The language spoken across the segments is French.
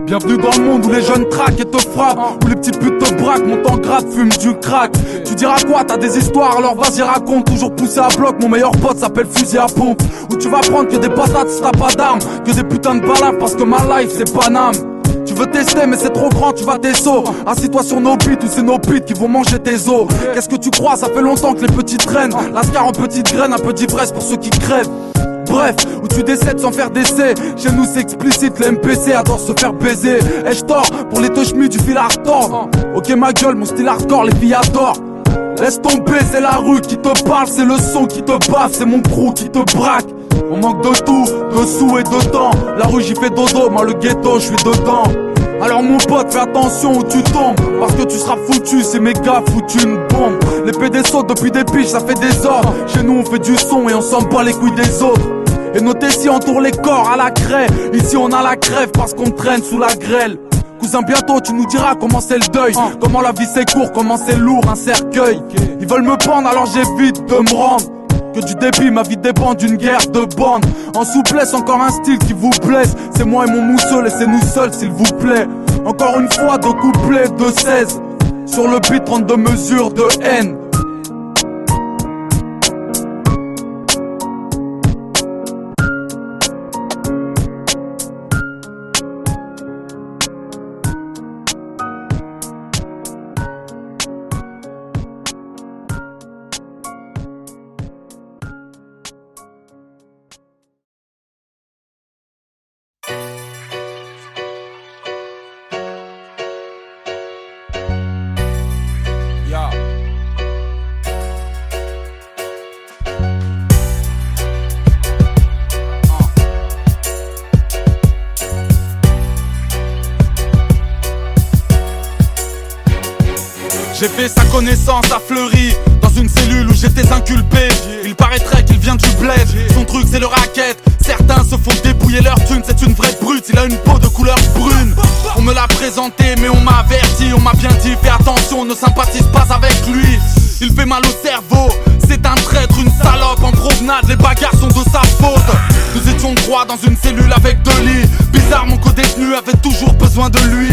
Bienvenue dans le monde où les jeunes traquent et te frappent, où les petits putes te braquent, montent en grade, fument du crack. Tu diras quoi, t'as des histoires, alors vas-y raconte. Toujours poussé à bloc, mon meilleur pote s'appelle fusil à pompe. Où tu vas prendre que des patates si t'as pas d'armes, que des putains de balades parce que ma life c'est Paname. Tu veux tester mais c'est trop grand, tu vas t'esso. Assis-toi sur nos beats ou c'est nos pits qui vont manger tes os. Qu'est-ce que tu crois, ça fait longtemps que les petits traînent. Lascar en petites graines, un peu d'ivresse pour ceux qui crèvent. Bref, où tu décèdes sans faire d'essai. Chez nous c'est explicite, les MPC adorent se faire baiser. Ai-je tort pour les touchmus du fil à retordre? Ok ma gueule, mon style hardcore, les filles adorent. Laisse tomber, c'est la rue qui te parle, c'est le son qui te baffe, c'est mon crew qui te braque. On manque de tout, de sous et de temps. La rue j'y fais dodo, moi le ghetto je suis dedans. Alors mon pote fais attention où tu tombes, parce que tu seras foutu, c'est méga foutu une bombe. Les PD sautent depuis des piges, ça fait des ordres. Chez nous on fait du son et on s'en bat les couilles des autres. Et nos tessis entourent les corps à la craie. Ici on a la crève parce qu'on traîne sous la grêle. Cousin bientôt tu nous diras comment c'est le deuil, comment la vie c'est court, comment c'est lourd un cercueil. Ils veulent me pendre alors j'évite de me rendre. Que du débit, ma vie dépend d'une guerre de bande. En souplesse, encore un style qui vous blesse. C'est moi et mon mousseux, laissez-nous seuls s'il vous plaît. Encore une fois, 2 couplets de 16. Sur le beat, 32 mesures de haine. J'ai fait sa connaissance à Fleury, dans une cellule où j'étais inculpé. Il paraîtrait qu'il vient du bled, son truc c'est le racket. Certains se font dépouiller leur thune, c'est une vraie brute. Il a une peau de couleur brune. On me l'a présenté mais on m'a averti, on m'a bien dit fais attention, ne sympathise pas avec lui. Il fait mal au cerveau, c'est un traître, une salope. En promenade, les bagarres sont de sa faute. Nous étions 3 dans une cellule avec 2 lits. Bizarre, mon co-détenu avait toujours besoin de lui.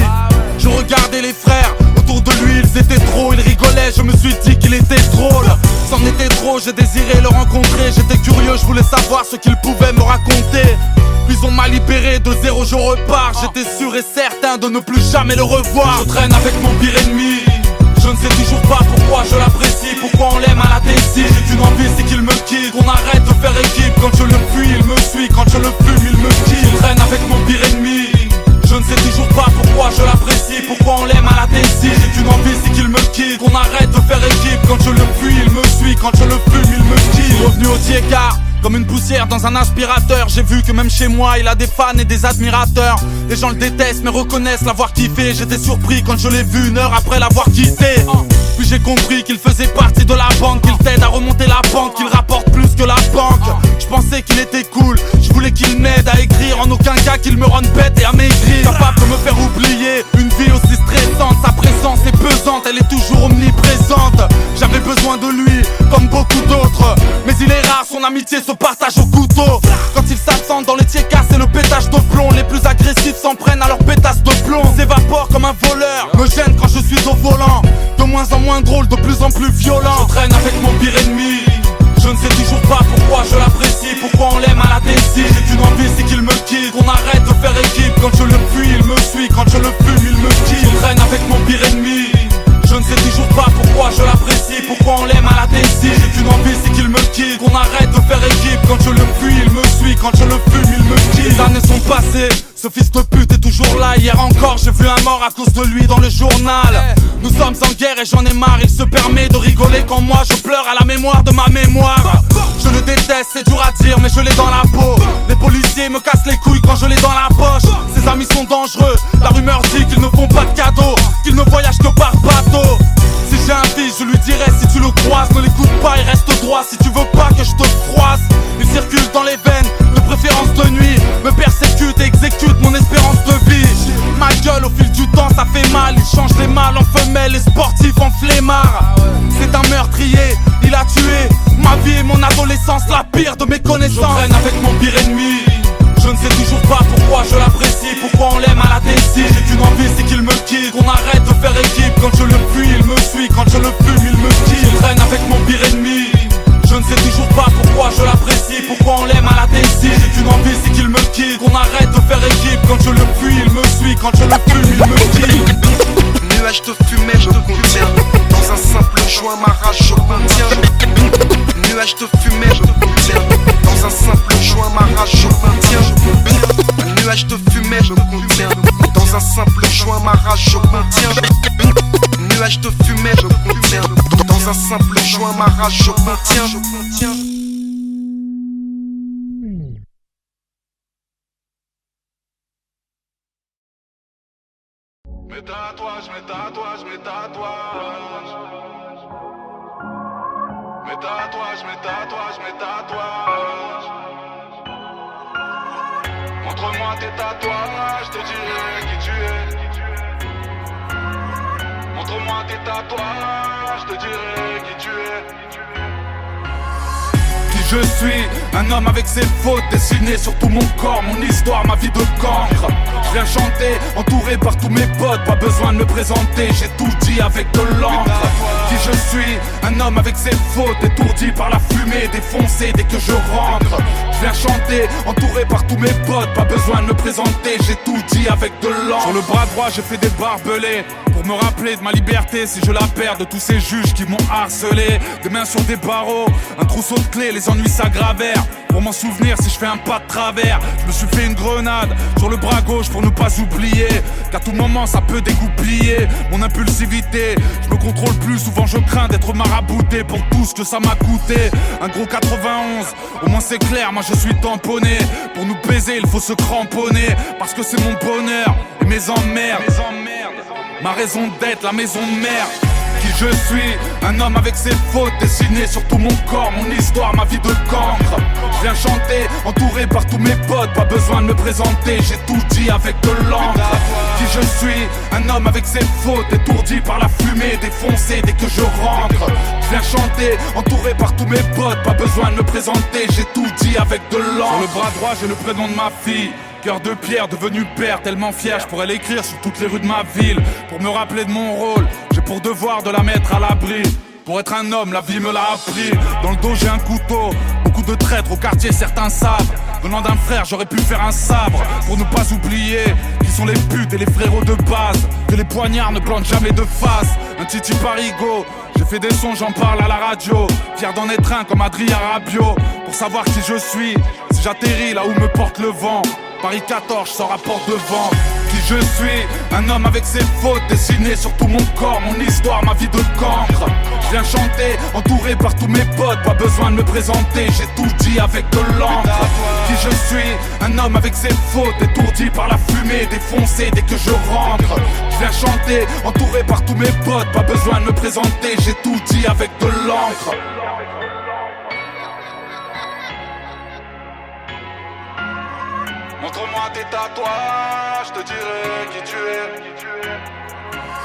Je regardais les frères, autour de lui ils étaient trop. Il rigolait, je me suis dit qu'il était drôle. C'en était trop, j'ai désiré le rencontrer. J'étais curieux, je voulais savoir ce qu'il pouvait me raconter. Puis on m'a libéré, de 0 je repars. J'étais sûr et certain de ne plus jamais le revoir. Je traîne avec mon pire ennemi. Je ne sais toujours pas pourquoi je l'apprécie, pourquoi on l'aime à la Daisy. J'ai une envie, c'est qu'il me quitte, qu'on arrête de faire équipe. Quand je le fuis, il me suit, quand je le fume, il me quitte. Je traîne avec mon pire ennemi. Je ne sais toujours pas pourquoi je l'apprécie, pourquoi on l'aime à la Daisy. J'ai une envie, c'est qu'il me quitte, qu'on arrête de faire équipe. Quand je le fuis, il me suit, quand je le fume, il me quitte. Revenu au Diécar, comme une poussière dans un aspirateur. J'ai vu que même chez moi il a des fans et des admirateurs. Les gens le détestent mais reconnaissent l'avoir kiffé. J'étais surpris quand je l'ai vu 1 heure après l'avoir quitté. Puis j'ai compris qu'il faisait partie de la banque, qu'il t'aide à remonter la banque, qu'il rapporte plus que la banque. Je pensais qu'il était cool, je voulais qu'il m'aide à écrire. En aucun cas qu'il me rende bête et à maigrir. Capable de me faire oublier une vie aussi stressante. Sa présence est pesante, elle est toujours omniprésente. J'avais besoin de lui comme beaucoup d'autres, mais il est rare, son amitié se partage au couteau. Quand il s'absente dans les tiécas, c'est le pétage de plomb. Les plus agressifs s'en prennent à leur pétasse de plomb. S'évapore comme un voleur, me gêne quand je suis au volant. De moins en moins drôle, de plus en plus violent. Je traîne avec mon pire ennemi. Je ne sais toujours pas pourquoi je l'apprécie, pourquoi on l'aime à la Daisy. J'ai une envie, c'est qu'il me quitte, qu'on arrête de faire équipe. Quand je le fuis, il me suit, quand je le fume, il me quitte. Je traîne avec mon pire ennemi. Je ne sais toujours pas pourquoi je l'apprécie, pourquoi on l'aime à la Daisy. J'ai une envie, c'est qu'il me quitte, qu'on arrête de faire équipe. Quand je le fuis, il me suit, quand je le fume, il me quitte. Les années sont passées, ce fils de pute est toujours là. Hier encore, j'ai vu un mort à cause de lui dans le journal. Nous sommes en guerre et j'en ai marre, il se permet de rigoler quand moi je pleure à la mémoire de ma mémoire. Je le déteste, c'est dur à dire, mais je l'ai dans la peau. Les policiers me cassent les couilles quand je l'ai dans la poche. Ses amis sont dangereux, la rumeur dit qu'ils ne font pas de cadeaux, qu'ils ne voyagent que par bateau. Si j'ai un fils, je lui dirai si tu le croises, ne l'écoute pas, il reste droit. Si tu veux pas que je te froisse, il circule dans les veines, de préférence de nuit, me persécute et exécute mon espérance de vie. Ma gueule au fil du temps ça fait mal, il change les mâles en femelles, les sportifs en flemmards. pire de mes connaissances. Je traîne avec mon pire ennemi. Je ne sais toujours pas pourquoi je l'apprécie, pourquoi on l'aime à la décide. J'ai qu'une envie, c'est qu'il me quitte, qu'on arrête de faire équipe. Quand je le fuis, il me suit, quand je le fume, il me quitte. Je traîne avec mon pire ennemi. Je ne sais toujours pas pourquoi je l'apprécie, pourquoi on l'aime à la décide. J'ai qu'une envie, c'est qu'il me quitte, qu'on arrête de faire équipe. Quand je le fuis, il me suit, quand je le fume, il me quitte. Nuage de fumée, je contiens. Dans un simple joint, ma rage, je contiens. Nuage de fumée, je contiens. Dans un simple joint, ma rage, je contiens. Nuage de fumée, je contiens. Dans un simple joint, ma rage, je contiens. Nuage de fumée, je contiens. Dans un simple joint, ma rage, je contiens. Mes tatouages, mes tatouages, mes tatouages. Mes tatouages, mes tatouages, mes tatouages. Montre-moi tes tatouages, je te dirai qui tu es. Montre-moi tes tatouages, je te dirai qui tu es. Qui je suis, un homme avec ses fautes dessinées sur tout mon corps, mon histoire, ma vie de cancre. Je viens chanter, entouré par tous mes potes, pas besoin de me présenter, j'ai tout dit avec de l'encre. Qui je suis, un homme avec ses fautes, étourdi par la fumée, défoncé dès que je rentre. Je viens chanter, entouré par tous mes potes, pas besoin de me présenter, j'ai tout dit avec de l'encre. Sur le bras droit, j'ai fait des barbelés pour me rappeler de ma liberté si je la perds, de tous ces juges qui m'ont harcelé. Des mains sur des barreaux, un trousseau de clés, les ennuis s'aggravèrent. Pour m'en souvenir si je fais un pas de travers, je me suis fait une grenade sur le bras gauche pour ne pas oublier qu'à tout moment ça peut dégoupiller mon impulsivité. Je me contrôle plus, souvent je crains d'être marabouté pour tout ce que ça m'a coûté. Un gros 91, au moins c'est clair, moi je suis tamponné. Pour nous baiser il faut se cramponner, parce que c'est mon bonheur et mes emmerdes. Ma raison d'être, la maison de mère. Qui je suis, un homme avec ses fautes dessinées sur tout mon corps, mon histoire, ma vie de cancre. Je viens chanter, entouré par tous mes potes, pas besoin de me présenter, j'ai tout dit avec de l'encre. Qui je suis, un homme avec ses fautes, étourdi par la fumée, défoncé dès que je rentre. Je viens chanter, entouré par tous mes potes, pas besoin de me présenter, j'ai tout dit avec de l'encre. Sur le bras droit j'ai le prénom de ma fille, cœur de pierre devenu père, tellement fier, je pourrais l'écrire sur toutes les rues de ma ville. Pour me rappeler de mon rôle, j'ai pour devoir de la mettre à l'abri. Pour être un homme, la vie me l'a appris. Dans le dos j'ai un couteau, beaucoup de traîtres au quartier, certains savent. Venant d'un frère, j'aurais pu faire un sabre. Pour ne pas oublier qui sont les putes et les frérots de base, que les poignards ne plantent jamais de face. Un titi parigo, j'ai fait des sons, j'en parle à la radio. Fier d'en être un comme Adrien Rabiot. Pour savoir qui je suis, si j'atterris là où me porte le vent. Paris 14, je sors à porte devant. Qui je suis, un homme avec ses fautes dessinées sur tout mon corps, mon histoire, ma vie de cancre. Je viens chanter, entouré par tous mes potes, pas besoin de me présenter, j'ai tout dit avec de l'encre. Qui je suis, un homme avec ses fautes, étourdi par la fumée, défoncé dès que je rentre. Je viens chanter, entouré par tous mes potes, pas besoin de me présenter, j'ai tout dit avec de l'encre. Montre-moi tes tatouages, je te dirai qui tu es.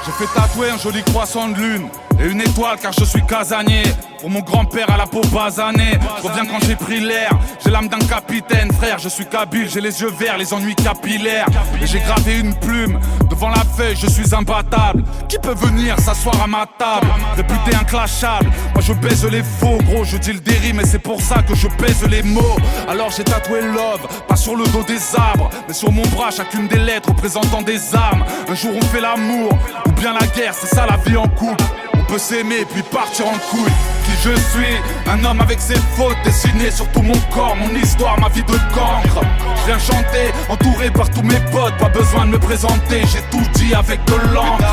J'ai fait tatouer un joli croissant de lune et une étoile car je suis casanier. Pour mon grand-père à la peau basanée, je reviens quand j'ai pris l'air. J'ai l'âme d'un capitaine, frère, je suis kabyle, j'ai les yeux verts, les ennuis capillaires. Et j'ai gravé une plume devant la feuille, je suis imbattable. Qui peut venir s'asseoir à ma table, réputé inclashable? Moi je baise les faux, gros, je dis le déri, mais c'est pour ça que je pèse les mots. Alors j'ai tatoué love, pas sur le dos des arbres, mais sur mon bras chacune des lettres représentant des armes. Un jour on fait l'amour, ou bien la guerre, c'est ça la vie en couple. On peut s'aimer puis partir en couille. Qui je suis, un homme avec ses fautes dessinées sur tout mon corps, mon histoire, ma vie de cancre. Je viens chanter, entouré par tous mes potes, pas besoin de me présenter, j'ai tout dit avec de l'encre.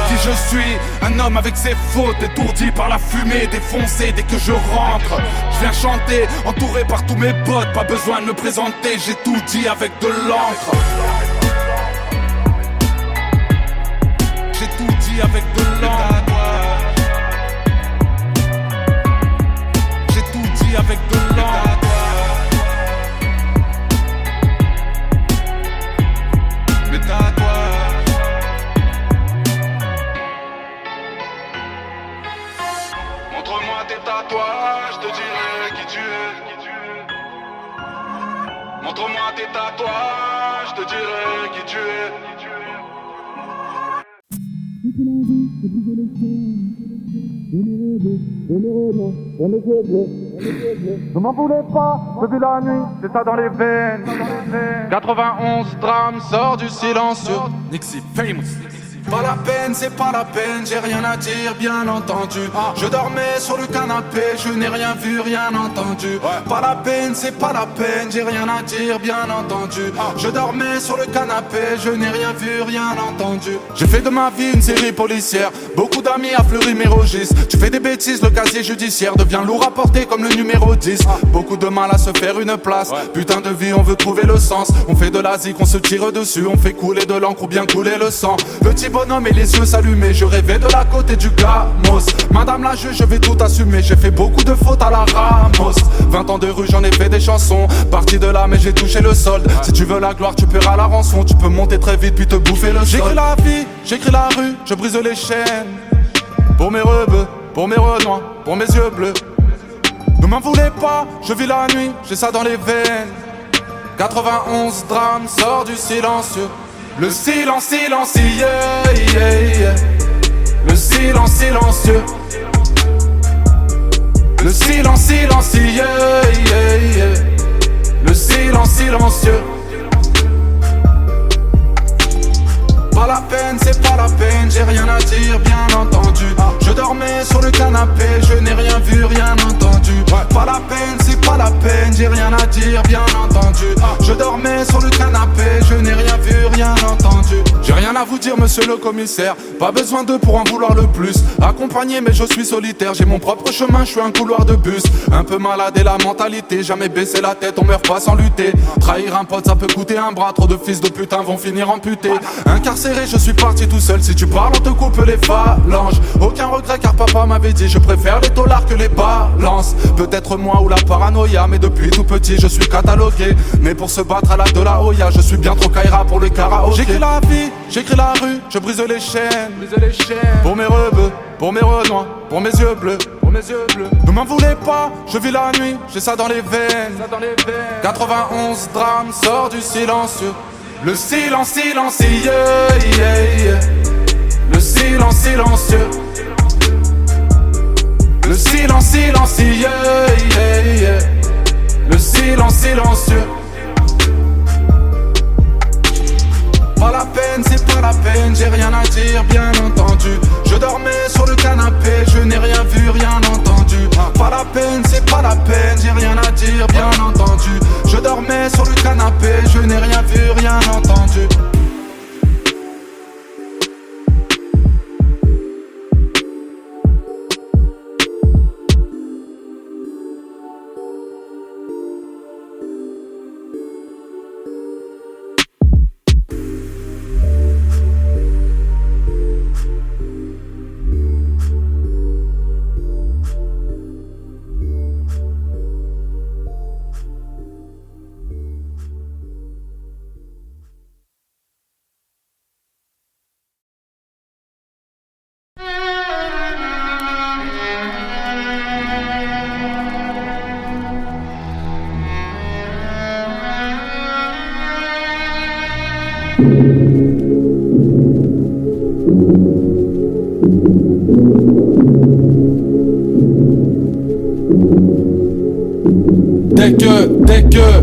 Qui je suis, un homme avec ses fautes, étourdi par la fumée, défoncé dès que je rentre. Je viens chanter, entouré par tous mes potes, pas besoin de me présenter, j'ai tout dit avec de l'encre. J'ai tout dit avec de l'encre. Avec de l'encre. Mes tatouages. Montre-moi tes tatouages, je te dirai qui tu es. Montre-moi tes tatouages, je te dirai qui tu es. Ne m'en voulez pas, depuis la nuit, c'est ça dans les veines. 91 drames, sort du silencieux. Nixie famous. Pas la peine, c'est pas la peine, j'ai rien à dire, bien entendu. Je dormais sur le canapé, je n'ai rien vu, rien entendu. Pas la peine, c'est pas la peine, j'ai rien à dire, bien entendu. Je dormais sur le canapé, je n'ai rien vu, rien entendu. J'ai fait de ma vie une série policière, beaucoup d'amis à Fleury-Mérogis. Tu fais des bêtises, le casier judiciaire devient lourd à porter comme le numéro 10. Beaucoup de mal à se faire une place, putain de vie, on veut trouver le sens. On fait de la zik, on se tire dessus, on fait couler de l'encre ou bien couler le sang. Petit bonhomme et les yeux s'allumer, je rêvais de la côte et du gamos. Madame la juge, je vais tout assumer, j'ai fait beaucoup de fautes à la Ramos. 20 ans de rue, j'en ai fait des chansons, parti de là mais j'ai touché le solde. Si tu veux la gloire, tu paieras la rançon, tu peux monter très vite puis te bouffer le sol. J'écris la vie, j'écris la rue, je brise les chaînes. Pour mes rebeux, pour mes renois, pour mes yeux bleus. Ne m'en voulez pas, je vis la nuit, j'ai ça dans les veines. 91 drames, sort du silencieux. Le silence silencieux, le silence silencieux. Le silence silencieux, le silence silencieux. Pas la peine, c'est pas la peine, j'ai rien à dire, bien entendu. Je dormais sur le canapé, je n'ai rien vu, rien entendu. Pas la peine, c'est pas la peine, j'ai rien à dire, bien entendu. Je dormais sur le canapé, je n'ai rien vu, rien entendu. J'ai rien à vous dire, monsieur le commissaire, pas besoin d'eux pour en vouloir le plus. Accompagné mais je suis solitaire, j'ai mon propre chemin, je suis un couloir de bus. Un peu malade et la mentalité, jamais baisser la tête, on meurt pas sans lutter. Trahir un pote ça peut coûter un bras, trop de fils de putain vont finir amputés. Incarcéré, je suis parti tout seul, si tu parles on te coupe les phalanges. Aucun regret car papa m'avait dit, je préfère les dollars que les balances. Peut-être moi ou la paranoïa, mais depuis tout petit je suis catalogué. Mais pour se battre à la de la Hoya, je suis bien trop Kaira pour le karaoké. J'écris la vie, j'écris la rue, je brise les chaînes. Pour mes rebeux, pour mes renois, pour mes yeux bleus. Ne m'en voulez pas, je vis la nuit, j'ai ça dans les veines. 91 drames, sort du silencieux. Le silence silencieux, le silence silencieux. Le silence silencieux, le silence silencieux. Pas la peine, c'est pas la peine, j'ai rien à dire, bien entendu. Je dormais sur le canapé, je n'ai rien vu, rien entendu. Pas la peine, c'est pas la peine, j'ai rien à dire, bien entendu. Je dormais sur le canapé, je n'ai rien vu, rien entendu.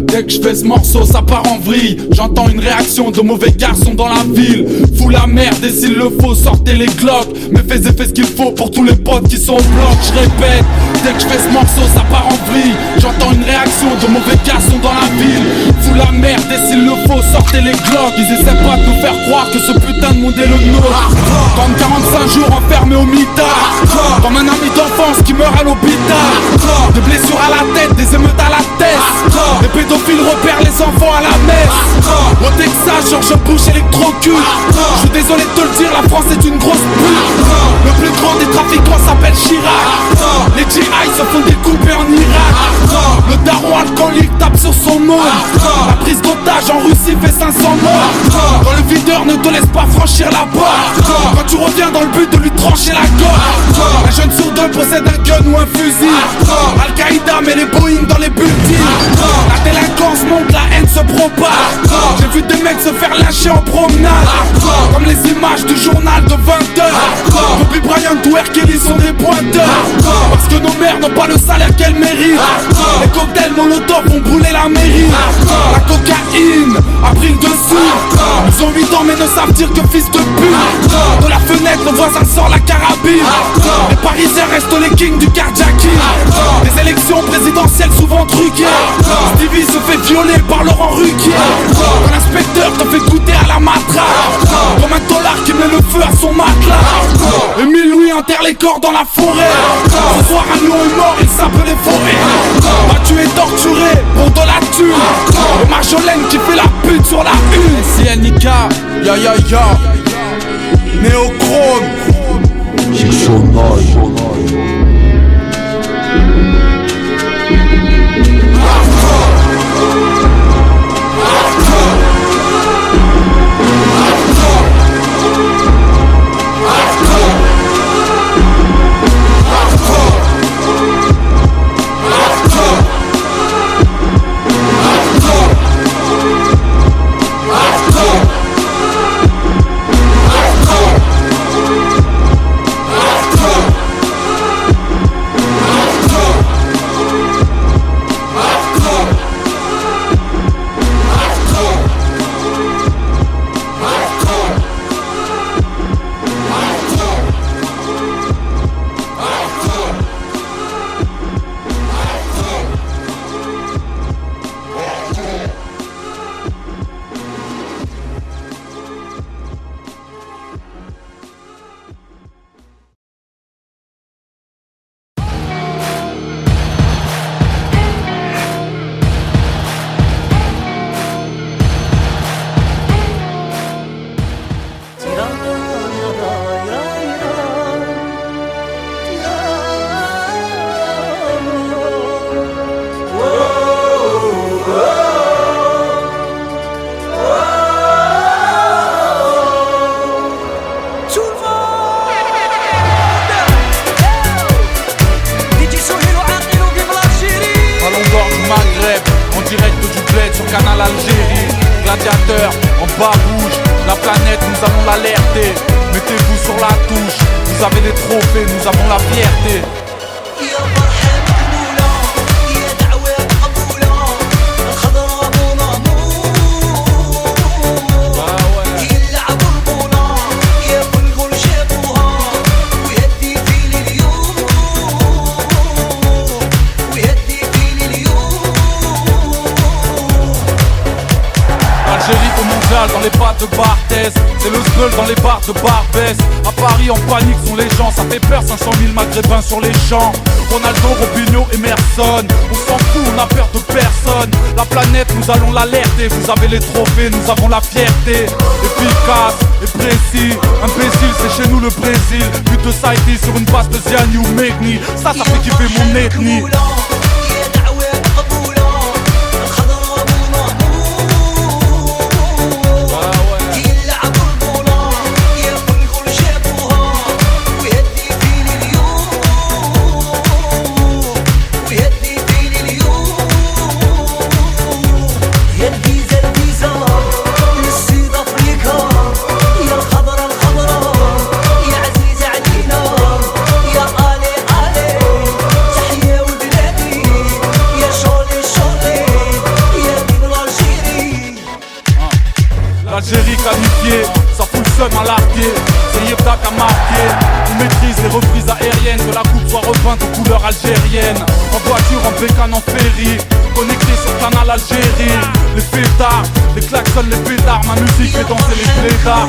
Dès que je fais ce morceau, ça part en vrille. J'entends une réaction de mauvais garçons dans la ville. Fous la merde et s'il le faut, sortez les cloques. Mais fais ce qu'il faut pour tous les potes qui sont au bloc. Je répète, dès que je fais ce morceau, ça part en vrille. J'entends une réaction de mauvais garçons dans la ville. Fous la merde et s'il le faut, sortez les cloques. Ils essaient pas de nous faire croire que ce putain de monde est le nôtre. Comme 45 jours enfermés au mitard. Comme un ami d'enfance qui meurt à l'hôpital. Des blessures à la tête, des émeutes à la tête. Les pédophiles repèrent les enfants à la messe. Au Texas, George Bush électrocute. Je suis désolé de te le dire, la France est une grosse pute. Le plus grand des trafiquants s'appelle Chirac. Les GI se font découper en Irak. Le daron alcoolique tape sur son môme. La prise d'otage en Russie fait 500 morts. Quand le videur ne te laisse pas franchir la porte. Quand tu reviens dans le but de lui trancher la gorge. Un jeune sur deux possède un gun ou un fusil. Al-Qaïda met les Boeing dans les buildings. La délinquance monte, la haine se caché en promenade. Comme les images du journal de 20h. Kobe Bryant ou R. Kelly sont des pointeurs. Parce que nos mères n'ont pas le salaire qu'elles méritent. Les cocktails Molotov ont brûlé la mairie. La cocaïne a pris le dessus. Ils ont 8 ans mais ne savent dire que fils de pute. De la fenêtre le voisin sort la carabine. Les Parisiens restent les kings du carjacking. Les élections présidentielles souvent truquées. Stevie se fait violer par Laurent Ruquier. Un inspecteur te fait goûter à la matraque. Comme un dollar qui met le feu à son matelas. Émile Louis enterre les corps dans la forêt. Ce soir un lion est mort, il sape les forêts. Battu et torturé pour de la thune. Et Marjolaine qui fait la pute sur la une. CNIK, ya ya ya. Néochrome. Dans les bars de Barthès, c'est le Sbeul dans les bars de Barbès. À Paris en panique sont les gens, ça fait peur, 500 000 maghrébins sur les champs. Ronaldo, Robinho, Emerson, on s'en fout, on a peur de personne. La planète, nous allons l'alerter, vous avez les trophées, nous avons la fierté. Efficace et précis, imbécile, c'est chez nous le Brésil. But de Saïdi sur une base de Ziani ou Megni, ça fait kiffer mon ethnie. L'Algérie qualifiée, ça fout le seum à l'arqué. C'est Yebda qui a marqué. On maîtrise les reprises aériennes, que la coupe soit repeinte aux couleurs algériennes. En voiture, en bécane, en ferry, connecté sur Canal Algérie. Les fêtards, les klaxons, les pétards, ma musique fait danser les blédards.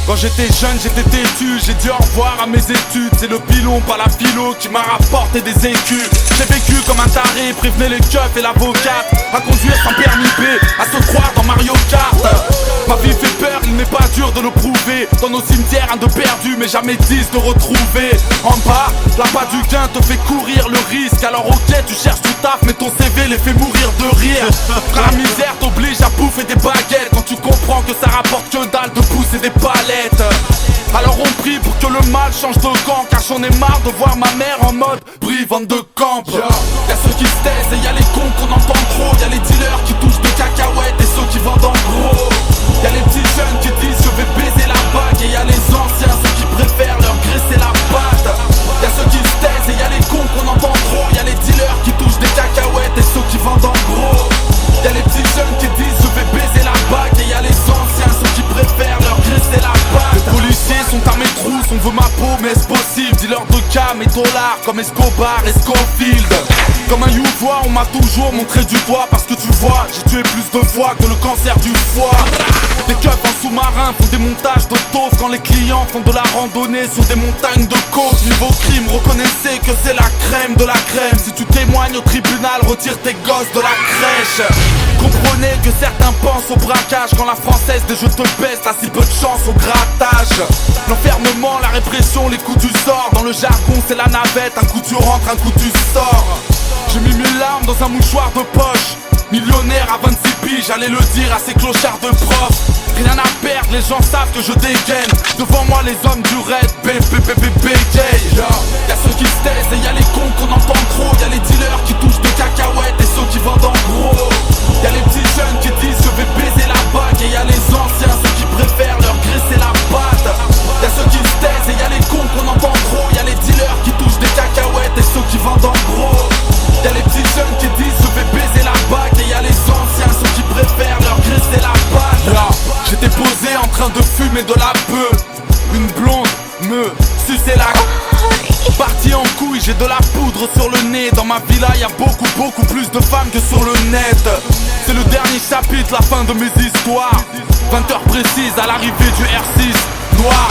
Quand j'étais jeune, j'étais têtu, j'ai dit au revoir à mes études. C'est le pilon, pas la philo, qui m'a rapporté des écus. J'ai vécu comme un taré, prévenez les keufs et l'avocate. À conduire sans permis B, à se croire dans Mario Kart. Ma vie fait peur, il n'est pas dur de le prouver. Dans nos cimetières, un de perdu, mais jamais 10 de retrouver. En bas, l'appât du gain te fait courir le risque. Alors ok, tu cherches du taf, mais ton CV les fait mourir de rire. Quand la misère t'oblige à bouffer des baguettes, quand tu comprends que ça rapporte que dalle de pousser des palettes. Alors on prie pour que le mal change de camp, car j'en ai marre de voir ma mère en mode brivante de camp. Y'a ceux qui se taisent et y'a les cons qu'on entend trop. Y'a les dealers qui touchent de cacahuètes et ceux qui vendent en gros. Y'a les petits jeunes qui disent je vais baiser la bague. Et y'a les anciens, ceux qui préfèrent leur graisser la patte. Y'a ceux qui se taisent et y'a les cons qu'on entend trop. Y'a les dealers qui touchent des cacahuètes et ceux qui vendent en gros. Y'a les petits jeunes qui disent je vais baiser la bague. Et y'a les anciens, ceux qui préfèrent leur graisser la patte. Les policiers sont à mes trousses, on veut ma peau mais est-ce possible? Dealer de cam et dollars comme Escobar et Scofield. Comme un youvois, on m'a toujours montré du doigt. Parce que tu vois, j'ai tué plus de fois que le cancer du foie. Des keufs en sous-marin font des montages de taufe. Quand les clients font de la randonnée sur des montagnes de côte. Niveau crime, reconnaissez que c'est la crème de la crème. Si tu témoignes au tribunal, retire tes gosses de la crèche. Comprenez que certains pensent au braquage. Quand la française des je te baisse, a si peu de chance au grattage. L'enfermement, la répression, les coups du sort. Dans le jargon c'est la navette, un coup tu rentres, un coup tu sors. J'ai mis mes larmes dans un mouchoir de poche. Millionnaire à 26 piges, j'allais le dire à ces clochards de profs. Rien à perdre, les gens savent que je dégaine. Devant moi les hommes du raid, BGay. Y'a ceux qui se taisent et y'a les cons qu'on entend trop. Y'a les dealers qui touchent des cacahuètes et ceux qui vendent en gros. Y'a les petits jeunes qui disent je vais baiser la bague. Et y'a les anciens, ceux qui préfèrent leur graisser la patte. Y'a ceux qui se taisent et y'a les cons qu'on entend trop. Y'a les dealers qui touchent des cacahuètes et ceux qui vendent en gros. Y'a les petits jeunes qui disent je vais baiser la bague. Et y'a les anciens, ceux qui préfèrent leur graisser la patte. J'étais posé en train de fumer de la beuh. Une blonde me suçait la parti en couille, j'ai de la poudre sur le nez. Dans ma villa y'a beaucoup plus de femmes que sur le net. C'est le dernier chapitre, la fin de mes histoires. 20h précises à l'arrivée du R6 noir.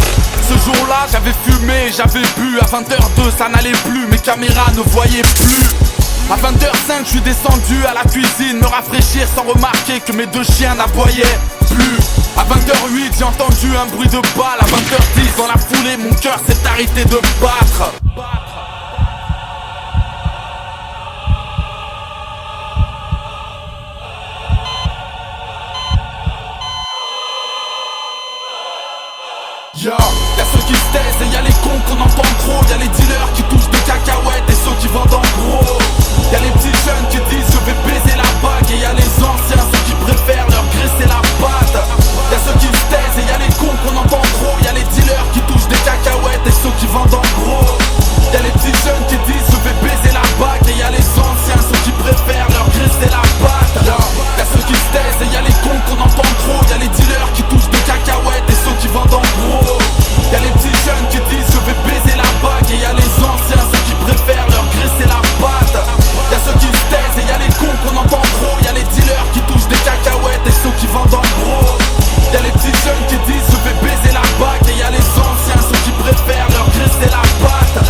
Ce jour-là j'avais fumé, j'avais bu. À 20h02 ça n'allait plus, mes caméras ne voyaient plus. À 22h05 je suis descendu à la cuisine, me rafraîchir sans remarquer que mes deux chiens n'aboyaient plus. À 20h08 j'ai entendu un bruit de balle. À 20h10 dans la foulée mon cœur s'est arrêté de battre. Y'a ceux qui se taisent et y'a les cons qu'on entend trop. Y'a les dealers qui touchent des cacahuètes et ceux qui vendent en gros. Y'a les petits jeunes qui disent je vais baiser la bague. Et y'a les anciens, ceux qui préfèrent leur graisser la patte. Y'a ceux qui se taisent et y'a les cons qu'on entend trop. Y'a les dealers qui touchent des cacahuètes et ceux qui vendent en gros. Y'a les petits jeunes qui disent je vais baiser la bague. Et y'a les anciens, ceux qui préfèrent leur graisser la patte. Y'a ceux qui se taisent et y'a les cons qu'on entend trop. Y'a les dealers qui touchent des cacahuètes et ceux qui vendent en gros. Y'a les petits jeunes qui disent je vais baiser la bague. Et y'a les anciens, ceux qui préfèrent leur graisser la patte. Y'a ceux qui se taisent et y'a les cons qu'on entend trop. Y'a les dealers qui touchent des cacahuètes et ceux qui vendent en gros. Y'a les petits jeunes qui disent je vais baiser la bague. Et y'a les anciens, ceux qui préfèrent leur graisser la patte.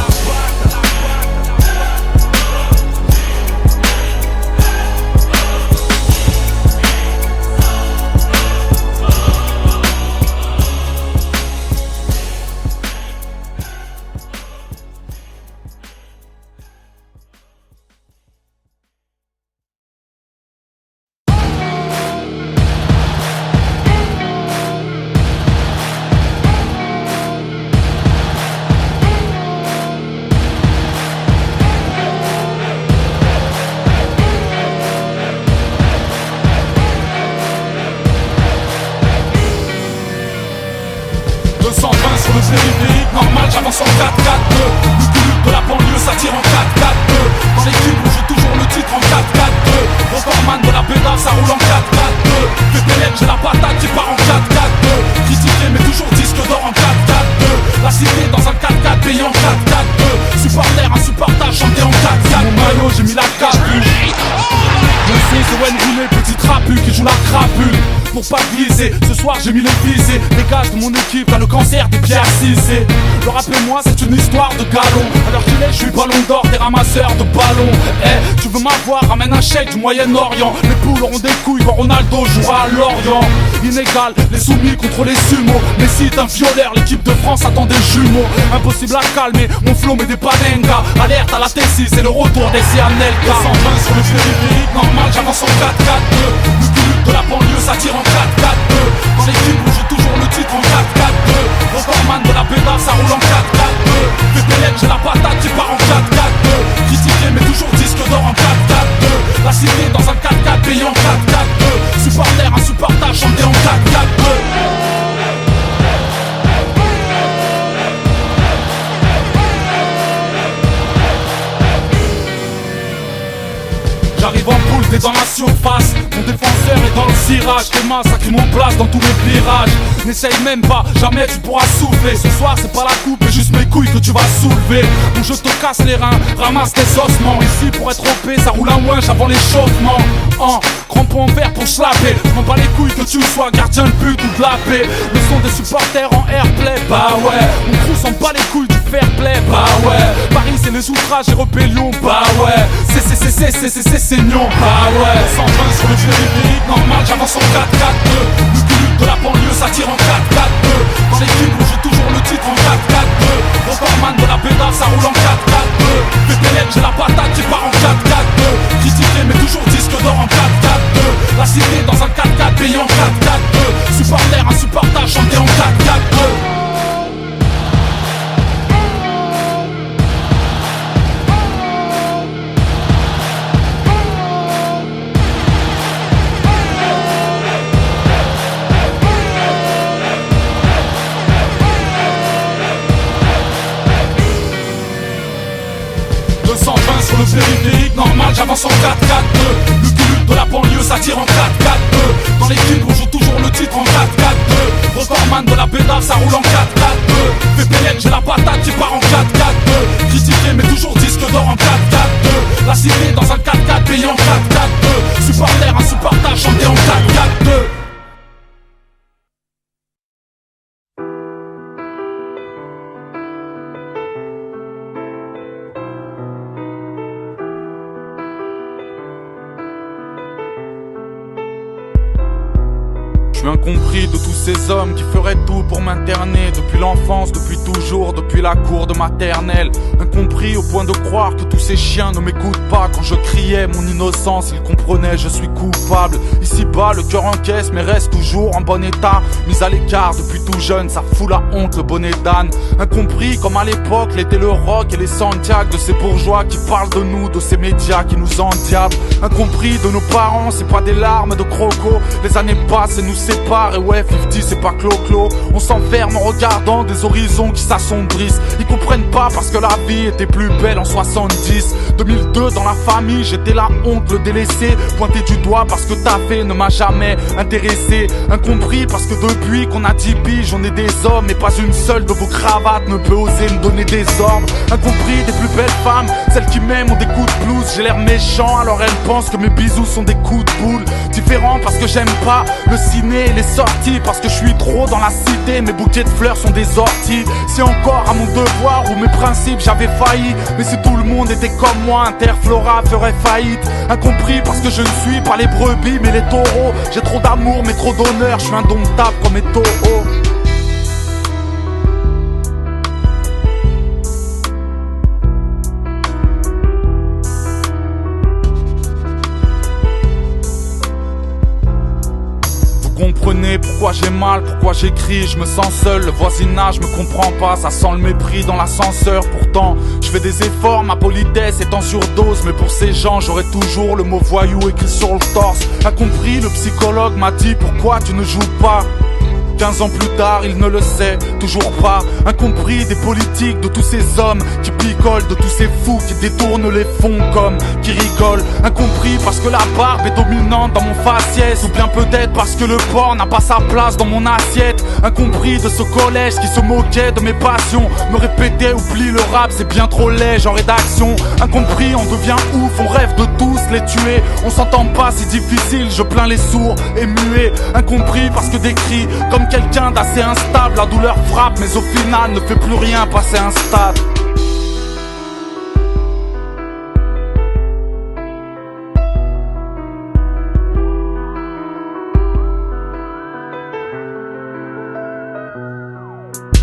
Normal, j'avance en 4-4-2. Le culte de la banlieue, ça tire en 4-4-2. Dans l'équipe, on joue toujours le titre en 4-4-2. Rockman de la bédave, ça roule en 4-4-2. VPN, j'ai la patate qui part en 4-4-2. Critiqué, mais toujours disque d'or en 4-4-2. La cité dans un 4-4 payé en 4-4-2. Supporter, insupportable, chanté en 4-4. Mon maillot, j'ai mis la capuche. Mon fils de Wayne Rooney, petit trapu qui joue la crapule. pour pas glisser. Ce soir j'ai mis les visées, les gars de mon équipe, t'as le cancer des pierres cisées. Le rap et moi c'est une histoire de galon. À l'heure qu'il est, je suis ballon d'or, des ramasseurs de ballons. Eh, tu veux m'avoir, ramène un chèque du Moyen-Orient. Les poules auront des couilles quand Ronaldo jouera à Lorient. Inégal, les soumis contre les sumos. Messi est un violeur, l'équipe de France attend des jumeaux. Impossible à calmer, mon flow met des panengas. Alerte à la T6, c'est le retour des CNLK. 120 sur le périphérique, normal, j'avance en 4-4-2. Le culte de la banlieue, ça tire en 4-4-2. Dans l'équipe où j'ai toujours le titre en 4-4-2. Recordman de la béda, ça roule en 4-4-2. VPN, j'ai la patate qui part en 4-4-2. Critiqué mais toujours disque d'or en 4-4-2. La cité dans un 4-4 payé en 4-4-2. Supporter, insupportable, chanté en 4-4-2. J'arrive en poule, t'es dans la surface. Mon défenseur est dans le cirage. Tes mains sacrent mon place dans tous les virages. N'essaye même pas, jamais tu pourras souffler. Ce soir c'est pas la coupe, mais juste mes couilles que tu vas soulever. Ou je te casse les reins, ramasse tes ossements. Ici pour être OP, ça roule un winch avant l'échauffement. Crampon en verre pour slapper. Je m'en bats les couilles que tu sois gardien de but ou de la paix. Le son des supporters en airplay, bah ouais. Mon crew s'en bat les couilles du fair play, bah ouais. Paris c'est les outrages et rébellions, bah ouais. C'est saignant, bah ouais. 120 sur le périphérique, normal, j'avance en 4-4-2. Le culte de la banlieue, ça tire en 4-4-2. Dans l'équipe où j'ai toujours le titre en 4-4-2. Recordman de la béda, ça roule en 4-4-2. VPN, j'ai la patate qui part en 4-4-2. Critiqué mais toujours disque d'or en 4-4-2. La cité dans un 4-4 payé en 4-4-2. Supporter, insupportable, chanté en 4-4-2. Sur le périphérique, normal, j'avance en 4-4-2. Le culte de la banlieue, ça tire en 4-4-2. Dans l'équipe, on joue toujours le titre en 4-4-2. Recordman de la béda, ça roule en 4-4-2. VPN, j'ai la patate qui part en 4-4-2. Critiqué mais toujours disque d'or en 4-4-2. La cité dans un 4-4 payé en 4-4-2. Supporter, insupportable, chanté en 4-4-2. Je suis incompris de tous ces hommes qui feraient tout pour m'interner. Depuis l'enfance, depuis toujours, depuis la cour de maternelle. Incompris au point de croire que tous ces chiens ne m'écoutent pas. Quand je criais mon innocence, ils comprenaient je suis coupable. Ici-bas, le cœur encaisse mais reste toujours en bon état. Mis à l'écart depuis tout jeune, ça fout la honte, le bonnet d'âne. Incompris comme à l'époque l'était le rock et les Santiago. De ces bourgeois qui parlent de nous, de ces médias qui nous endiablent. Incompris de nos parents, c'est pas des larmes de croco. Les années passent et nous sépare et ouais 50 c'est pas clo-clo. On s'enferme en regardant des horizons qui s'assombrissent. Ils comprennent pas parce que la vie était plus belle en 70. 2002 dans la famille j'étais la honte, le délaissé. Pointé du doigt parce que ta fait ne m'a jamais intéressé. Incompris parce que depuis qu'on a 10 piges on est des hommes. Et pas une seule de vos cravates ne peut oser me donner des ordres. Incompris des plus belles femmes, celles qui m'aiment ont des coups de blues. J'ai l'air méchant alors elles pensent que mes bisous sont des coups de boule. Différent parce que j'aime pas le ciné et les sorties. Parce que je suis trop dans la cité, mes bouquets de fleurs sont des orties. C'est encore à mon devoir ou mes principes j'avais failli. Mais si tout le monde était comme moi, Interflora ferait faillite. Incompris parce que je ne suis pas les brebis mais les taureaux. J'ai trop d'amour mais trop d'honneur, je suis indomptable comme les taureaux. Comprenez pourquoi j'ai mal, pourquoi j'écris, je me sens seul, le voisinage me comprend pas, ça sent le mépris dans l'ascenseur. Pourtant, je fais des efforts, ma politesse est en surdose. Mais pour ces gens, j'aurai toujours le mot voyou écrit sur le torse. Incompris, le psychologue m'a dit pourquoi tu ne joues pas. 15 ans plus tard, il ne le sait toujours pas. Incompris des politiques de tous ces hommes qui picolent, de tous ces fous qui détournent les fonds comme qui rigolent. Incompris parce que la barbe est dominante dans mon faciès, ou bien peut-être parce que le porc n'a pas sa place dans mon assiette. Incompris de ce collège qui se moquait de mes passions, me répétait oublie le rap c'est bien trop léger en rédaction. Incompris, on devient ouf, on rêve de tous les tuer. On s'entend pas, c'est difficile, je plains les sourds et muets. Incompris parce que décrit comme quelqu'un d'assez instable, la douleur frappe mais au final ne fait plus rien passer un stade.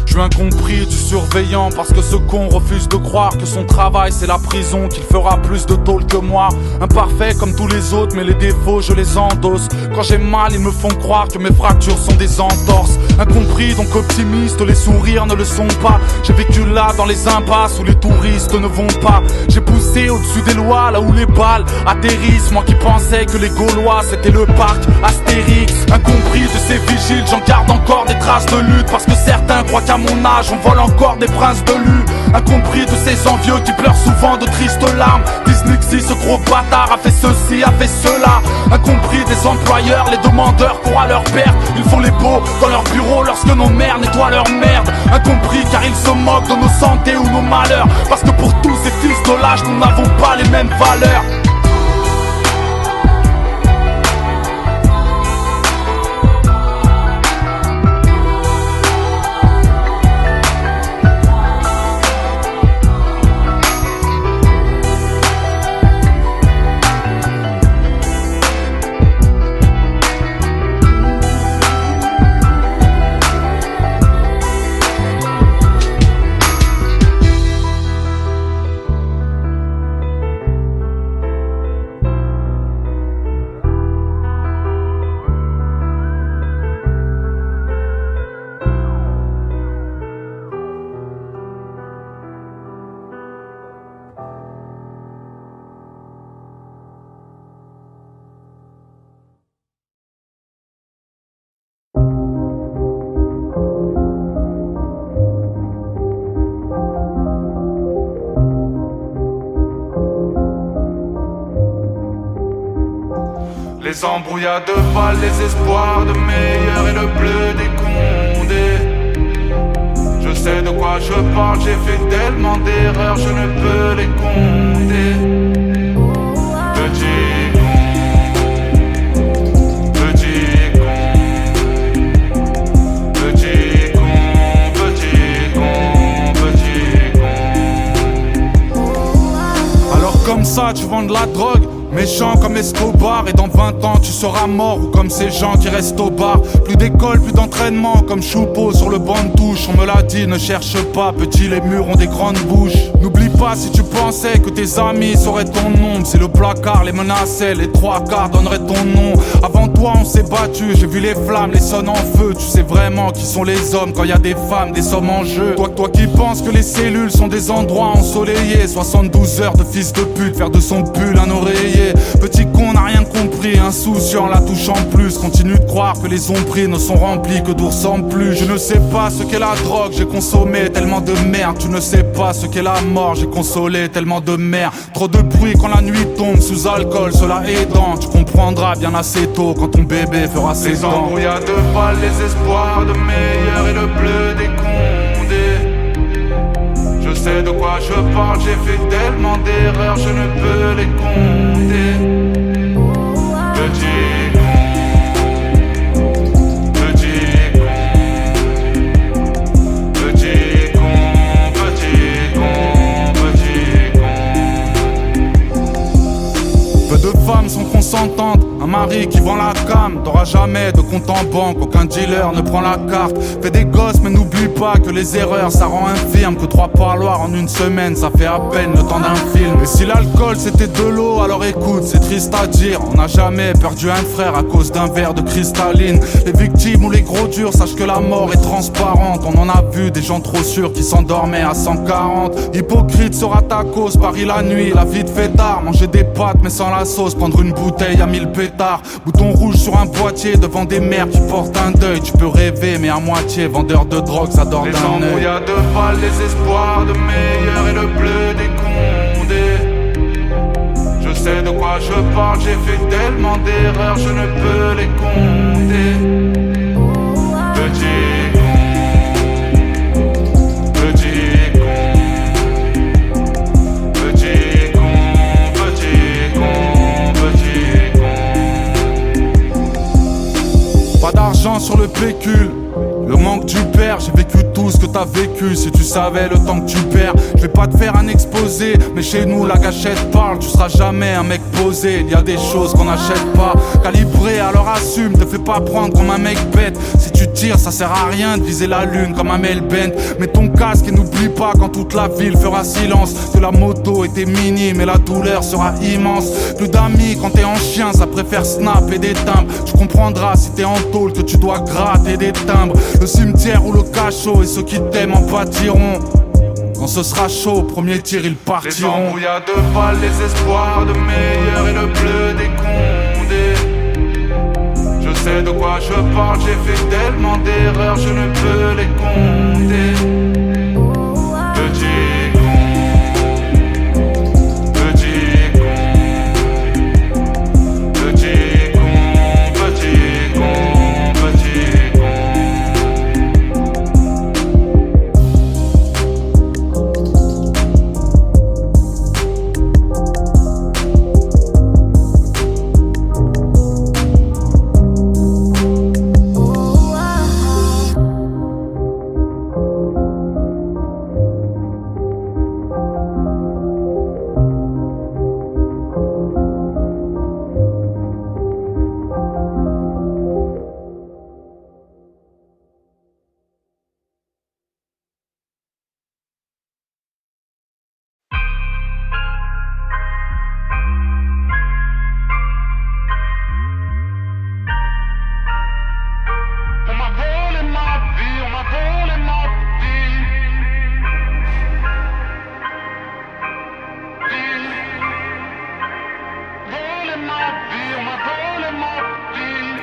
Je suis incompris du surveillant parce que ce con refuse de croire que son travail c'est la prison, qu'il fera plus de tôle que moi. Imparfait comme tous les autres mais les défauts je les endosse. Quand j'ai mal ils me font croire que mes fractures sont des entorses. Incompris donc optimiste, les sourires ne le sont pas. J'ai vécu là dans les impasses où les touristes ne vont pas. J'ai poussé au-dessus des lois là où les balles atterrissent. Moi qui pensais que les Gaulois c'était le parc Astérix. Incompris de ces vigiles, j'en garde encore des traces de lutte parce que certains croient qu'à mon âge on vole encore des princes de lu. Incompris de ces envieux qui pleurent souvent de tristes larmes. Dyslexie, ce gros bâtard a fait ceci, a fait cela. Incompris des employeurs, les demandeurs courent à leur perte. Ils font les beaux dans leur bureau lorsque nos mères nettoient leur merde. Incompris car ils se moquent de nos santé ou nos malheurs, parce que pour tous ces fils de lâche nous n'avons pas les mêmes valeurs. Les embrouillades de balles, les espoirs de meilleur et le bleu des condés. Je sais de quoi je parle, j'ai fait tellement d'erreurs, je ne peux les compter. Petit con, petit con, petit con, petit con, petit con. Alors comme ça tu vends de la drogue, méchant comme Escobar, et dans 20 ans tu seras mort. Ou comme ces gens qui restent au bar. Plus d'école, plus d'entraînement, comme Choupeau sur le banc de touche. On me l'a dit, ne cherche pas, petit, les murs ont des grandes bouches. N'oublie pas si tu pensais que tes amis sauraient ton nom. Si le placard les menaçait, les trois quarts donneraient ton nom. Avant toi on s'est battu, j'ai vu les flammes, les sonnes en feu. Tu sais vraiment qui sont les hommes quand y a des femmes, des sommes en jeu. Toi qui penses que les cellules sont des endroits ensoleillés. 72 heures de fils de pute, faire de son pull un oreiller. Petit con n'a rien compris, insouciant, la touche en plus. Continue de croire que les ombris ne sont remplis que d'ours en plus. Je ne sais pas ce qu'est la drogue, j'ai consommé tellement de merde. Tu ne sais pas ce qu'est la mort, j'ai consolé tellement de merde. Trop de bruit quand la nuit tombe, sous alcool, cela aidant. Tu comprendras bien assez tôt quand ton bébé fera ses dents. Les embrouillades de balles, les espoirs de meilleur et le bleu des condés. Je sais de quoi je parle, j'ai fait tellement d'erreurs, je ne peux les compter. Petit con, petit con, petit con, petit con, petit con. Peu de femmes sont consentantes. Un mari qui vend la cam n'aura jamais de compte en banque. Aucun dealer ne prend la carte. Fais des gosses mais n'oublie pas que les erreurs ça rend infirme. Que 3 parloirs en une semaine ça fait à peine le temps d'un film. Et si l'alcool c'était de l'eau, alors écoute, c'est triste à dire, on n'a jamais perdu un frère à cause d'un verre de cristalline. Les victimes ou les gros durs sachent que la mort est transparente. On en a vu des gens trop sûrs qui s'endormaient à 140. Hypocrite sera ta cause, Paris la nuit, la vie de fêtard. Manger des pâtes mais sans la sauce, prendre une bouteille à 1000 pétards. bouton rouge sur un boîtier devant des mères qui portent un deuil. Tu peux rêver mais à moitié, vendeur de drogue ça dort d'un œil. Les embrouilles de balles, les espoirs de meilleur et le bleu des condés. Je sais de quoi je parle, j'ai fait tellement d'erreurs, je ne peux les compter. Petit con, petit con, petit con, petit con, petit con. Pas d'argent sur le pécule, le manque tu perds. J'ai vécu tout ce que t'as vécu. Si tu savais le temps que tu perds, je vais pas te faire un exposé, mais chez nous la gâchette parle. Tu seras jamais un mec posé. Il y a des choses qu'on n'achète pas. Calibré alors assume, te fais pas prendre comme un mec bête. Si tu tires ça sert à rien de viser la lune comme un Melbent. Mets ton casque et n'oublie pas quand toute la ville fera silence que la moto était minime et la douleur sera immense. Plus d'amis quand t'es en chien, ça préfère snap et des timbres. Tu comprendras si t'es en tôle que tu dois gratter des timbres. Le cimetière ou le cachot et ceux qui t'aiment en pâtiront. Quand ce sera chaud, au premier tir ils Les partiront. embrouilles de balles, les espoirs de meilleur et le bleu des condés. Je sais de quoi je parle, j'ai fait tellement d'erreurs, je ne peux les compter. Petit con, petit con, petit con, petit con, petit con. On m'a volé ma vie, on m'a volé ma vie. Volé ma vie, on m'a volé ma vie.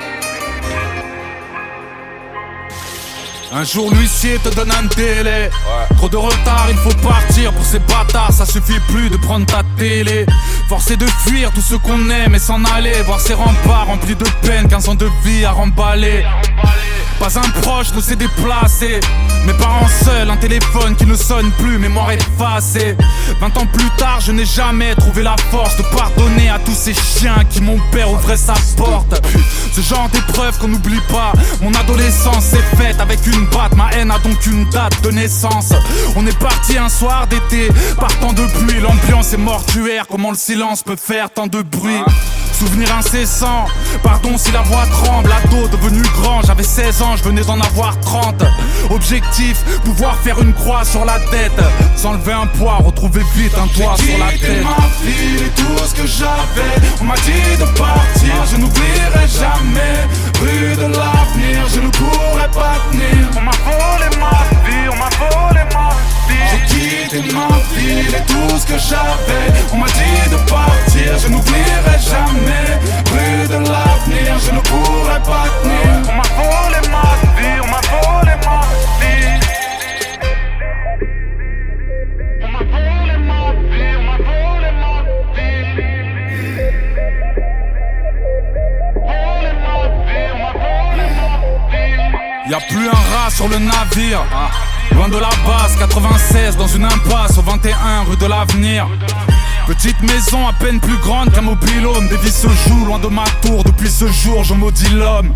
Un jour l'huissier te donne un délai. Trop de retard, il faut partir. Pour ces bâtards, ça suffit plus de prendre ta télé. Forcé de fuir tout ce qu'on aime et s'en aller. Voir ces remparts remplis de peine, 15 ans de vie à remballer. Pas un proche ne s'est déplacé. Mes parents seuls, un téléphone qui ne sonne plus, mémoire effacée. 20 ans plus tard, je n'ai jamais trouvé la force de pardonner à tous ces chiens qui mon père ouvrait sa porte. Ce genre d'épreuve qu'on n'oublie pas. Mon adolescence s'est faite avec une batte. Ma haine a donc une date de naissance. On est parti un soir d'été, partant de pluie. L'ambiance est mortuaire, comment le silence peut faire tant de bruit. Souvenir incessant, pardon si la voix tremble. Ado devenu grand, j'avais 16 ans, je venais d'en avoir 30. Objectif, pouvoir faire une croix sur la tête. S'enlever un poids, retrouver vite un toit sur la tête. J'ai quitté ma ville et tout ce que j'avais. On m'a dit de partir, je n'oublierai jamais. Rue de l'avenir, je ne pourrai pas tenir. On m'a volé ma vie, on m'a volé ma vie. J'ai quitté ma ville et tout ce que j'avais. On m'a dit de partir, je n'oublierai jamais. Rue de l'avenir, je ne pourrai pas tenir. On m'a volé ma vie, on m'a volé ma vie. On m'a volé ma vie, on m'a volé ma vie. Volé ma vie, on m'a volé ma vie. Y'a plus un rat sur le navire. Loin de la base, 96 dans une impasse au 21 rue de l'Avenir. Petite maison à peine plus grande qu'un mobil-home. Des vies se jouent loin de ma tour. Depuis ce jour je maudis l'homme.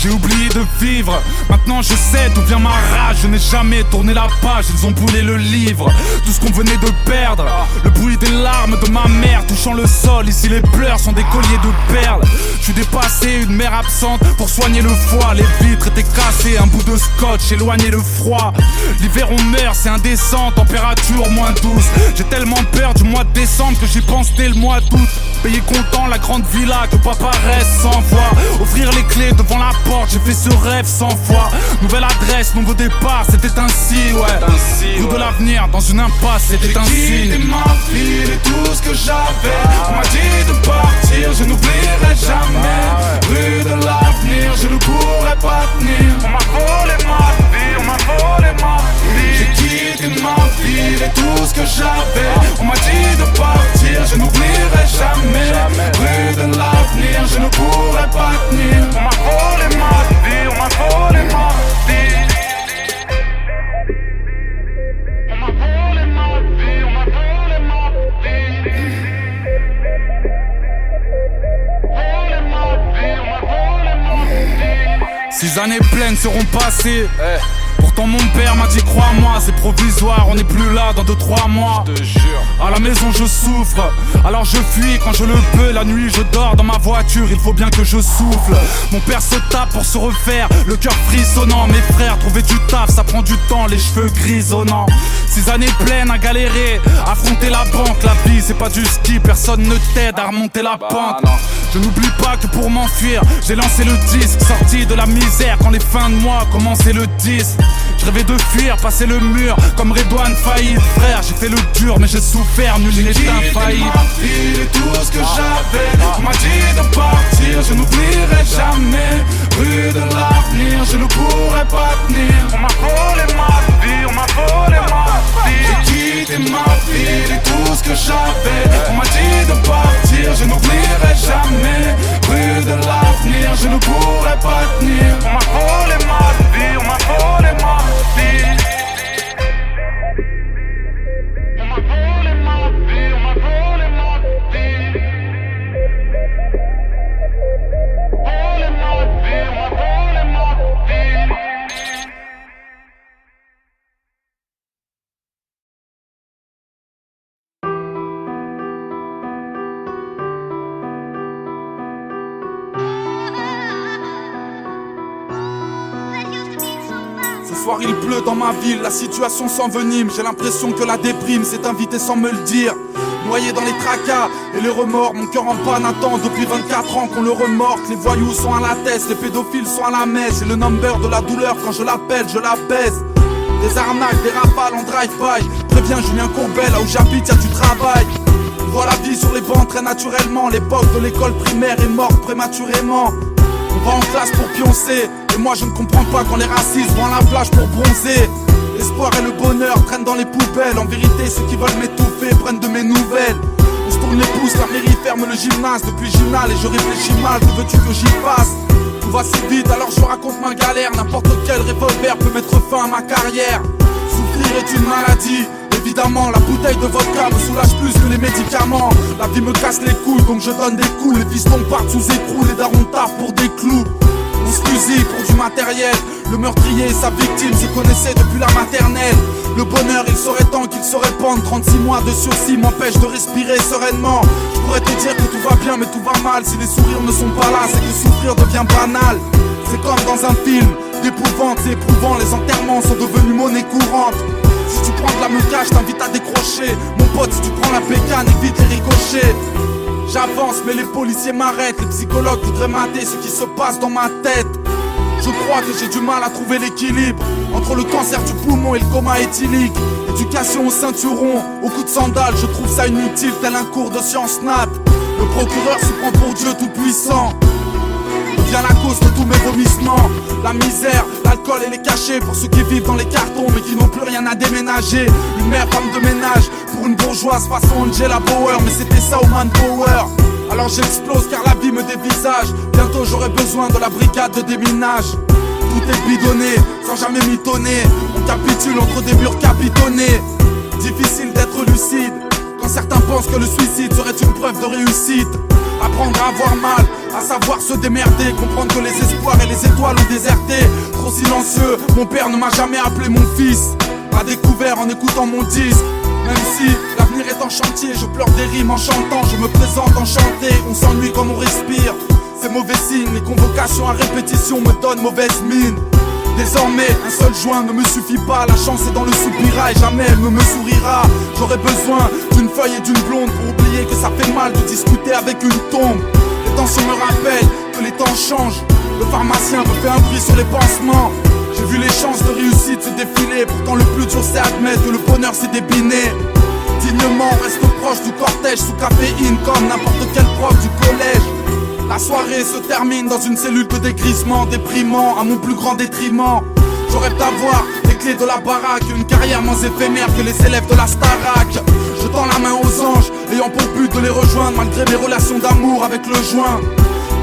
J'ai oublié de vivre, maintenant je sais d'où vient ma rage. Je n'ai jamais tourné la page, ils ont brûlé le livre. Tout ce qu'on venait de perdre, le bruit des larmes de ma mère touchant le sol. Ici les pleurs sont des colliers de perles. Je suis dépassé, une mère absente pour soigner le foie. Les vitres étaient cassées, un bout de scotch éloignait le froid. L'hiver on meurt, c'est indécent, température -12. J'ai tellement peur du mois de décembre que j'y pense dès le mois d'août. Payer content la grande villa que papa reste sans voix. Offrir les clés devant la porte, j'ai fait ce rêve 100 fois. Nouvelle adresse, nouveau départ, c'était ainsi, ouais. Nous de l'avenir dans une impasse, c'était ainsi. J'ai quitté ma ville et tout ce que j'avais. On m'a dit de partir, je n'oublierai jamais. Rue de l'avenir, je ne pourrai pas tenir. On m'a volé ma vie, on m'a volé ma vie. J'ai quitté ma ville et tout ce que j'avais. On m'a dit de partir, je n'oublierai jamais. Rue de l'avenir, je ne pourrai pas tenir. On m'a volé ma vie, on m'a volé ma vie. On m'a volé ma vie, on m'a volé ma vie. Volé ma vie, on m'a volé ma vie. 6 années pleines seront passées. Pourtant mon père m'a dit crois-moi, c'est provisoire, on n'est plus là dans 2-3 mois. Je te jure. À la maison je souffre, alors je fuis quand je le peux. La nuit je dors dans ma voiture, il faut bien que je souffle. Mon père se tape pour se refaire, le cœur frissonnant. Mes frères, trouver du taf, ça prend du temps, les cheveux grisonnants. 6 années pleines à galérer, affronter la banque. La vie c'est pas du ski, personne ne t'aide à remonter la pente. non. Je n'oublie pas que pour m'enfuir, j'ai lancé le disque. Sorti de la misère quand les fins de mois commençaient le 10. Je rêvais de fuir, passer le mur comme Redouane Faïd. Frère, j'ai fait le dur mais j'ai souffert, nul n'est infaillible. Ma ville et tout ce que j'avais. On m'a dit de partir, je n'oublierai jamais. Rue de l'avenir, je ne pourrai pas tenir. On m'a volé ma vie, on m'a volé ma vie. J'ai quitté ma ville et tout ce que j'avais. On m'a dit de partir, je n'oublierai jamais. Rue de l'avenir, je ne pourrai pas tenir. On m'a volé ma vie, on m'a volé ma vie. On m'a volé ma vie, on m'a volé ma vie. Volé ma vie, on m'a volé ma vie. Ce soir il pleut dans ma ville, la situation s'envenime. J'ai l'impression que la déprime s'est invitée sans me le dire. Noyé dans les tracas et les remords, mon cœur en panne attend depuis 24 ans qu'on le remorque. Les voyous sont à la tête, les pédophiles sont à la messe. J'ai le number de la douleur, quand je l'appelle, je la baise. Des arnaques, des rafales en drive-by. Préviens Julien Courbet, là où j'habite y'a du travail. On voit la vie sur les bancs très naturellement. L'époque de l'école primaire est morte prématurément. On va en classe pour pioncer, et moi je ne comprends pas quand les racistes vont à la plage pour bronzer. L'espoir et le bonheur traînent dans les poubelles. En vérité ceux qui veulent m'étouffer prennent de mes nouvelles. On se tourne les pouces, la mairie ferme le gymnase depuis Gymnal. Et je réfléchis mal, que veux-tu que j'y fasse? Tout va si vite alors je raconte ma galère. N'importe quel revolver peut mettre fin à ma carrière. Souffrir est une maladie, évidemment. La bouteille de vodka me soulage plus que les médicaments. La vie me casse les couilles donc je donne des coups. Les fistons partent sous écrou, les darons taffent pour des clous. On se fusille pour du matériel. Le meurtrier et sa victime se connaissaient depuis la maternelle. Le bonheur il serait temps qu'il se répande. 36 mois de sursis m'empêchent de respirer sereinement. Je pourrais te dire que tout va bien mais tout va mal. Si les sourires ne sont pas là c'est que souffrir devient banal. C'est comme dans un film d'épouvante, c'est éprouvant. Les enterrements sont devenus monnaie courante. Si tu prends de la meucage, je t'invite à décrocher. Mon pote, si tu prends la bécane, évite les ricochets. J'avance mais les policiers m'arrêtent. Les psychologues voudraient mater ce qui se passe dans ma tête. Je crois que j'ai du mal à trouver l'équilibre entre le cancer du poumon et le coma éthylique. Éducation au ceinturon, au coup de sandales. Je trouve ça inutile tel un cours de sciences nat. Le procureur se prend pour Dieu tout puissant. Devient la cause de tous mes vomissements. La misère, l'alcool et les cachets pour ceux qui vivent dans les cartons mais qui n'ont plus rien à déménager. Une mère femme de ménage pour une bourgeoise façon Angela Bauer. Mais c'était ça au manpower. Alors j'explose car la vie me dévisage. Bientôt j'aurai besoin de la brigade de déminage. Tout est bidonné, sans jamais mitonner. On capitule entre des murs capitonnés. Difficile d'être lucide quand certains pensent que le suicide serait une preuve de réussite. Apprendre à avoir mal, à savoir se démerder. Comprendre que les espoirs et les étoiles ont déserté. Trop silencieux, mon père ne m'a jamais appelé mon fils. M'a découvert en écoutant mon disque. Même si l'avenir est en chantier, je pleure des rimes en chantant. Je me présente enchanté, on s'ennuie comme on respire. C'est mauvais signe, les convocations à répétition me donnent mauvaise mine. Désormais, un seul joint ne me suffit pas. La chance est dans le soupirail, jamais elle ne me sourira. J'aurais besoin d'une feuille et d'une blonde pour oublier que ça fait mal de discuter avec une tombe. Les tensions me rappellent que les temps changent. Le pharmacien me fait un prix sur les pansements. J'ai vu les chances de réussite se défiler. Pourtant le plus dur c'est admettre que le bonheur s'est débiné. Dignement, reste proche du cortège sous caféine comme n'importe quel prof du collège. La soirée se termine dans une cellule de dégrissement déprimant à mon plus grand détriment. Je rêve d'avoir les clés de la baraque, une carrière moins éphémère que les élèves de la Starac. Je tends la main aux anges, ayant pour but de les rejoindre malgré mes relations d'amour avec le joint.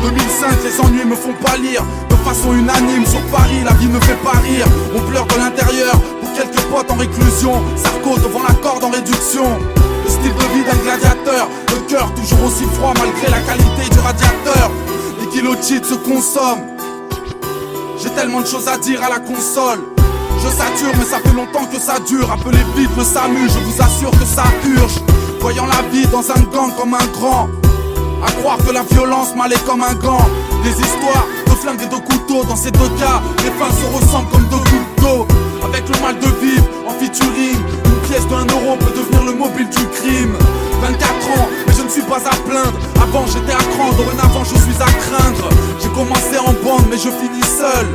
2005, les ennuis me font pâlir. De façon unanime sur Paris, la vie ne fait pas rire. On pleure de l'intérieur pour quelques potes en réclusion. Sarko devant la corde en réduction. Le style de vie d'un gladiateur, le cœur toujours aussi froid malgré la qualité du radiateur. Les kilos de cheat se consomment. J'ai tellement de choses à dire à la console. Je sature mais ça fait longtemps que ça dure. Appelez vite le SAMU, je vous assure que ça urge. Voyant la vie dans un gang comme un grand, à croire que la violence m'allait comme un gant. Des histoires de flingues et de couteaux. Dans ces deux cas, les fins se ressemblent comme deux gouttes d'eau. Avec le mal de vivre en featuring, une pièce d'1 euro peut devenir le mobile du crime. 24 ans, mais je ne suis pas à plaindre. Avant j'étais à cran, dorénavant je suis à craindre. J'ai commencé en bande mais je finis seul.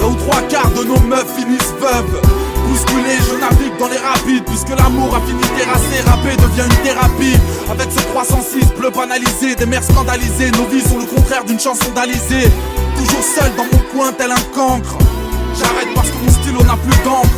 Là où 3/4 de nos meufs finissent veuves. Bousculé, je navigue dans les rapides. Puisque l'amour a fini terrassé, rapper devient une thérapie. Avec ce 306 bleu banalisé, des mères scandalisées. Nos vies sont le contraire d'une chanson d'Alizé. Toujours seul dans mon coin tel un cancre. J'arrête parce que mon stylo n'a plus d'encre.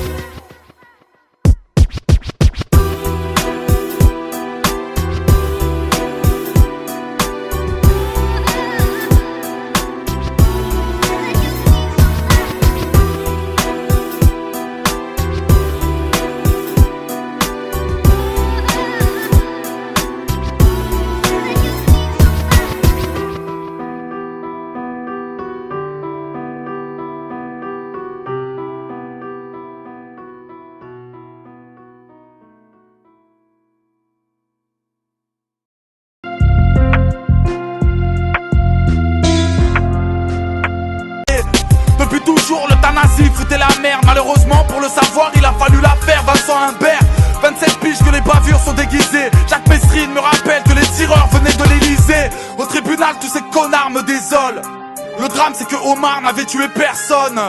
L'euthanasie foutait la merde. Malheureusement pour le savoir il a fallu la faire. Vincent Humbert, 27 piges que les bavures sont déguisées. Jacques Mestrine me rappelle que les tireurs venaient de l'Elysée. Au tribunal tous ces connards me désolent. Le drame c'est que Omar n'avait tué personne.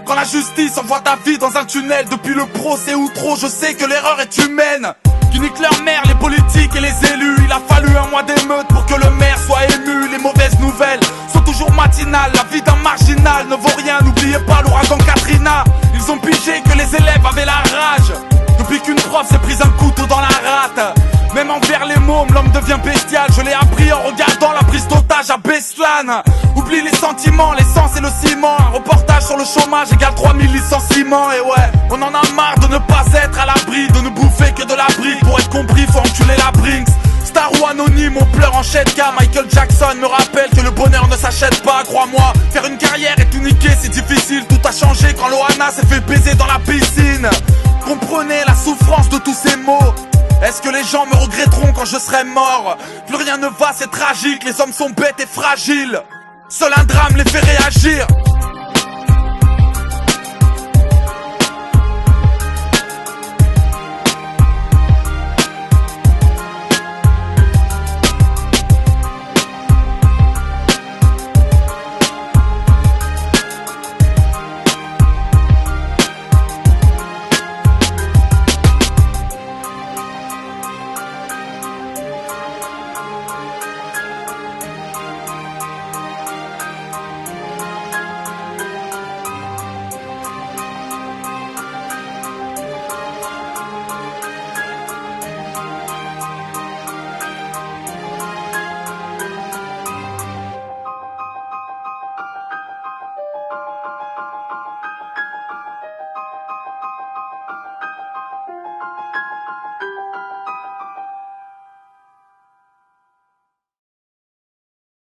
Quand la justice envoie ta vie dans un tunnel. Depuis le procès ou trop, je sais que l'erreur est humaine. Qui niquent leur mère, les politiques et les élus. Il a fallu un mois d'émeute pour que le maire soit ému. Les mauvaises nouvelles sont toujours matinales. La vie d'un marginal ne vaut rien. N'oubliez pas l'ouragan Katrina. Ils ont pigé que les élèves avaient la rage. Depuis qu'une prof s'est prise un couteau dans la rate. Même envers les mômes, l'homme devient bestial. Je l'ai appris en regardant la prise d'otage à Beslan. Oublie les sentiments, l'essence et le ciment. Un reportage sur le chômage égale 3000 licenciements. Et ouais, on en a marre de ne pas être à l'abri, de ne bouffer que de la brique. Pour être compris, faut enculer la Brinks. Star ou anonyme, on pleure en Shedka. Michael Jackson me rappelle que le bonheur ne s'achète pas. Crois-moi, faire une carrière et tout niquer, c'est difficile. Tout a changé quand Loana s'est fait baiser dans la piscine. Comprenez la souffrance de tous ces mots. Est-ce que les gens me regretteront quand je serai mort? Plus rien ne va, c'est tragique. Les hommes sont bêtes et fragiles. Seul un drame les fait réagir.